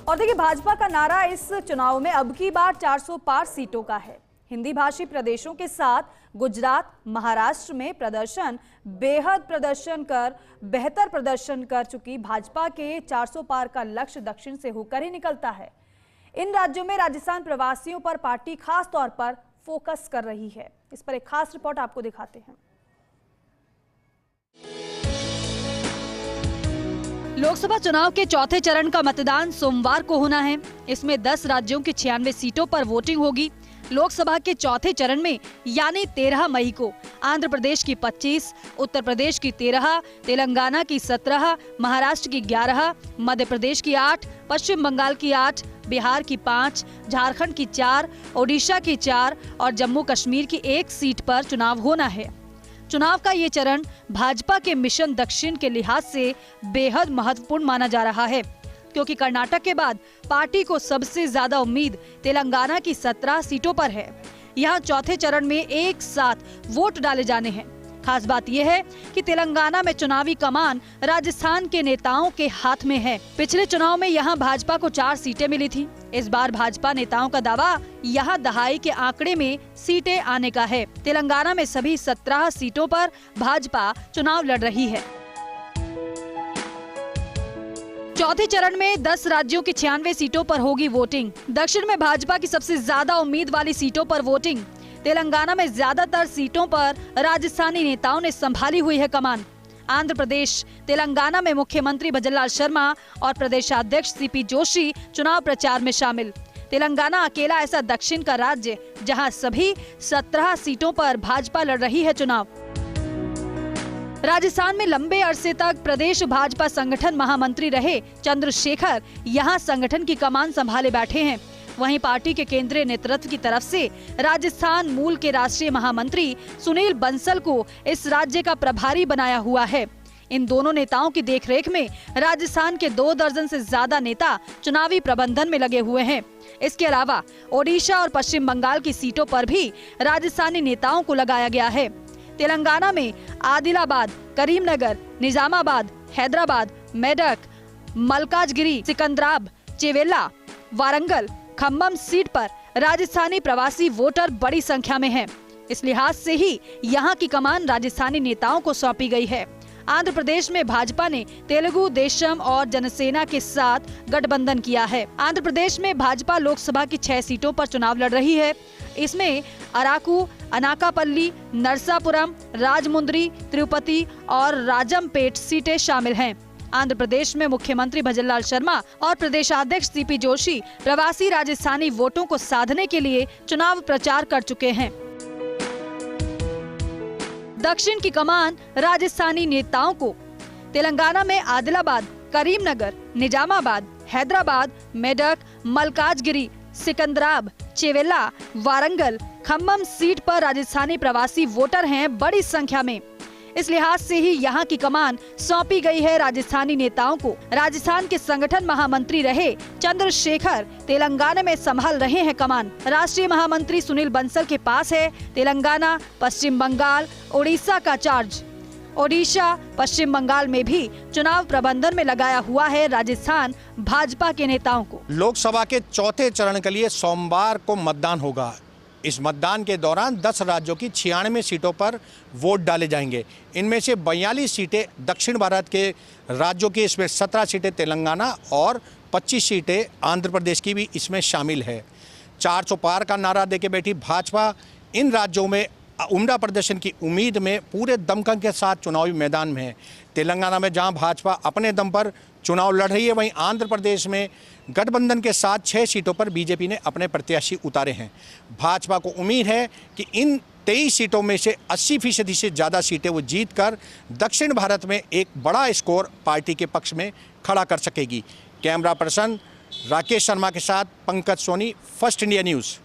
और देखिए, भाजपा का नारा इस चुनाव में अब की बार 400 पार सीटों का है। हिंदी भाषी प्रदेशों के साथ गुजरात, महाराष्ट्र में बेहतर प्रदर्शन कर चुकी भाजपा के 400 पार का लक्ष्य दक्षिण से होकर ही निकलता है। इन राज्यों में राजस्थान प्रवासियों पर पार्टी खास तौर पर फोकस कर रही है। इस पर एक खास रिपोर्ट आपको दिखाते हैं। लोकसभा चुनाव के चौथे चरण का मतदान सोमवार को होना है। इसमें 10 राज्यों की 96 सीटों पर वोटिंग होगी। लोकसभा के चौथे चरण में यानी 13 मई को आंध्र प्रदेश की 25, उत्तर प्रदेश की 13, तेलंगाना की 17, महाराष्ट्र की 11, मध्य प्रदेश की 8, पश्चिम बंगाल की 8, बिहार की 5, झारखंड की 4, ओडिशा की 4 और जम्मू कश्मीर की 1 सीट पर चुनाव होना है। चुनाव का ये चरण भाजपा के मिशन दक्षिण के लिहाज से बेहद महत्वपूर्ण माना जा रहा है, क्योंकि कर्नाटक के बाद पार्टी को सबसे ज्यादा उम्मीद तेलंगाना की 17 सीटों पर है। यहाँ चौथे चरण में एक साथ वोट डाले जाने हैं। खास बात यह है कि तेलंगाना में चुनावी कमान राजस्थान के नेताओं के हाथ में है। पिछले चुनाव में यहाँ भाजपा को 4 सीटें मिली थी। इस बार भाजपा नेताओं का दावा यहाँ दहाई के आंकड़े में सीटें आने का है। तेलंगाना में सभी 17 सीटों पर भाजपा चुनाव लड़ रही है। चौथे चरण में 10 राज्यों की 96 सीटों पर होगी वोटिंग। दक्षिण में भाजपा की सबसे ज्यादा उम्मीद वाली सीटों पर वोटिंग। तेलंगाना में ज्यादातर सीटों पर राजस्थानी नेताओं ने संभाली हुई है कमान। आंध्र प्रदेश, तेलंगाना में मुख्यमंत्री भजनलाल शर्मा और प्रदेशाध्यक्ष सीपी जोशी चुनाव प्रचार में शामिल। तेलंगाना अकेला ऐसा दक्षिण का राज्य जहां सभी 17 सीटों पर भाजपा लड़ रही है चुनाव। राजस्थान में लंबे अरसे तक प्रदेश भाजपा संगठन महामंत्री रहे चंद्रशेखर यहां संगठन की कमान संभाले बैठे हैं। वहीं पार्टी के केंद्रीय नेतृत्व की तरफ से राजस्थान मूल के राष्ट्रीय महामंत्री सुनील बंसल को इस राज्य का प्रभारी बनाया हुआ है। इन दोनों नेताओं की देखरेख में राजस्थान के 2 दर्जन से ज्यादा नेता चुनावी प्रबंधन में लगे हुए हैं। इसके अलावा ओडिशा और पश्चिम बंगाल की सीटों पर भी राजस्थानी नेताओं को लगाया गया है। तेलंगाना में आदिलाबाद, करीमनगर, निजामाबाद, हैदराबाद, मेदक, मलकाजगिरी, सिकंदराबाद, चेवेला, वारंगल, खम्बम सीट पर राजस्थानी प्रवासी वोटर बड़ी संख्या में हैं। इस लिहाज से ही यहाँ की कमान राजस्थानी नेताओं को सौंपी गई है। आंध्र प्रदेश में भाजपा ने तेलुगु देशम और जनसेना के साथ गठबंधन किया है। आंध्र प्रदेश में भाजपा लोकसभा की 6 सीटों पर चुनाव लड़ रही है। इसमें अराकू, अनाकापल्ली, नरसापुरम, राजमुंद्री, तिरुपति और राजमपेट सीटें शामिल हैं। आंध्र प्रदेश में मुख्यमंत्री भजनलाल शर्मा और प्रदेशाध्यक्ष सीपी जोशी प्रवासी राजस्थानी वोटों को साधने के लिए चुनाव प्रचार कर चुके हैं। दक्षिण की कमान राजस्थानी नेताओं को तेलंगाना में आदिलाबाद, करीमनगर, निजामाबाद, हैदराबाद, मेदक, मलकाजगिरी, सिकंदराबाद, चेवेला, वारंगल, खम्बम सीट पर राजस्थानी प्रवासी वोटर हैं बड़ी संख्या में। इस लिहाज से ही यहाँ की कमान सौंपी गई है राजस्थानी नेताओं को। राजस्थान के संगठन महामंत्री रहे चंद्रशेखर तेलंगाना में संभाल रहे हैं कमान। राष्ट्रीय महामंत्री सुनील बंसल के पास है तेलंगाना, पश्चिम बंगाल, ओडिशा का चार्ज। ओडिशा, पश्चिम बंगाल में भी चुनाव प्रबंधन में लगाया हुआ है राजस्थान भाजपा के नेताओं को। लोकसभा के चौथे चरण के लिए सोमवार को मतदान होगा। इस मतदान के दौरान 10 राज्यों की 96 सीटों पर वोट डाले जाएंगे। इनमें से 42 सीटें दक्षिण भारत के राज्यों की, इसमें 17 सीटें तेलंगाना और 25 सीटें आंध्र प्रदेश की भी इसमें शामिल है। 400 पार का नारा देके बैठी भाजपा इन राज्यों में उम्दा प्रदर्शन की उम्मीद में पूरे दमखम के साथ चुनावी मैदान में है। तेलंगाना में जहां भाजपा अपने दम पर चुनाव लड़ रही है, वहीं आंध्र प्रदेश में गठबंधन के साथ 6 सीटों पर बीजेपी ने अपने प्रत्याशी उतारे हैं। भाजपा को उम्मीद है कि इन 23 सीटों में से 80% से ज़्यादा सीटें वो जीतकर दक्षिण भारत में एक बड़ा स्कोर पार्टी के पक्ष में खड़ा कर सकेगी। कैमरा पर्सन राकेश शर्मा के साथ Pankaj Soni, first India news.